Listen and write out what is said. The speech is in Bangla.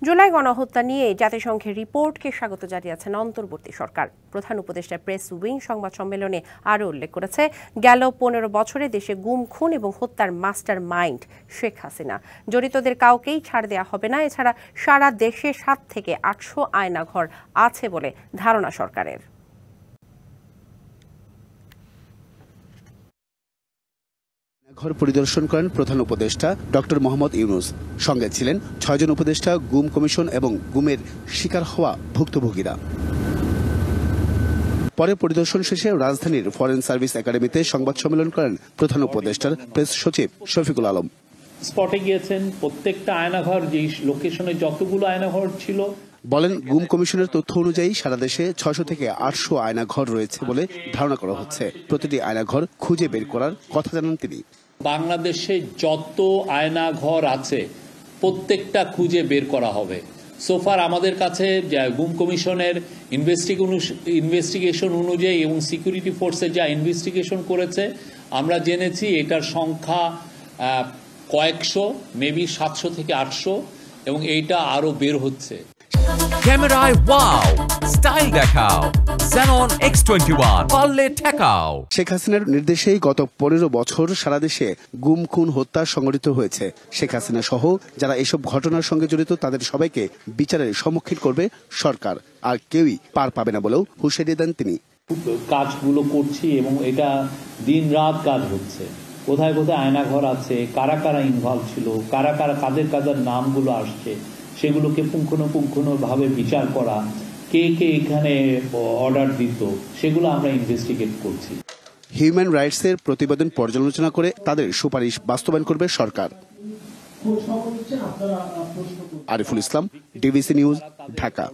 জুলাই গণহত্যা নিয়ে জাতিসংঘের রিপোর্টকে স্বাগত জানিয়েছেন অন্তর্বর্তী সরকার। প্রধান উপদেষ্টা প্রেস উইং সংবাদ সম্মেলনে আরও উল্লেখ করেছে, গেল ১৫ বছরে দেশে গুম, খুন এবং হত্যার মাস্টার মাইন্ড শেখ হাসিনা। জড়িতদের কাউকেই ছাড় দেওয়া হবে না। এছাড়া সারা দেশে ৭ থেকে ৮০০ আয়নাঘর আছে বলে ধারণা সরকারের। ঘর পরিদর্শন করেন প্রধান উপদেষ্টা ডক্টর মোহাম্মদ ইউনুস। সঙ্গে ছিলেন ৬ জন উপদেষ্টা, গুম কমিশন এবং গুমের শিকার হওয়া ভুক্তভোগীরা। পরে পরিদর্শন শেষে রাজধানীর ফরেন সার্ভিস একাডেমিতে সংবাদ সম্মেলন করেন প্রধান উপদেষ্টার প্রেস সচিব শফিকুল আলম। স্পটে গিয়েছেন, প্রত্যেকটা আয়নাঘর যে লোকেশনে যতগুলো আয়নাঘর ছিল বলেন, গুম কমিশনের তথ্য অনুযায়ী সারা দেশে ৬০০ থেকে ৮০০ আয়নাঘর রয়েছে বলে ধারণা করা হচ্ছে। প্রতিটি আয়নাঘর খুঁজে বের করার কথা জানান তিনি। বাংলাদেশে যত আয়নাঘর আছে প্রত্যেকটা খুঁজে বের করা হবে। সোফার আমাদের কাছে গুম কমিশনের ইনভেস্টিগেশন অনুযায়ী এবং সিকিউরিটি ফোর্সে যা ইনভেস্টিগেশন করেছে আমরা জেনেছি এটার সংখ্যা কয়েকশো, মেবি ৭০০ থেকে ৮০০, এবং এইটা আরো বের হচ্ছে। ক্যামেরায় ওয়াও, স্টাইল দেখাও, Xenon X21 পারলে ঠেকাও। শেখ হাসিনার নির্দেশেই গত ১৫ বছর সারা দেশে গুম, খুন, হত্যা সংঘটিত হয়েছে। শেখ হাসিনা সহ যারা এসব ঘটনার সঙ্গে জড়িত তাদের সবাইকে বিচারের সম্মুখীন করবে সরকার, আর কেউই পার পাবে না বলেও হুঁশিয়ারি দেন তিনি। কাজগুলো করছি এবং এটা দিন রাত কাজ হচ্ছে। কোথায় কোথায় আয়নাঘর আছে, কারা কারা ইনভলভ ছিল, কারা কারা কাদের কাদের নামগুলো আসছে, সেগুলোকে পুঙ্খানুপুঙ্খভাবে বিচার করা, কে কে এখানে অর্ডার দিত, সেগুলো আমরা ইনভেস্টিগেট করছি। হিউম্যান রাইটসের প্রতিবেদন পর্যালোচনা করে তাদের সুপারিশ বাস্তবায়ন করবে সরকার। Ariful Islam, DBC news, Dhaka.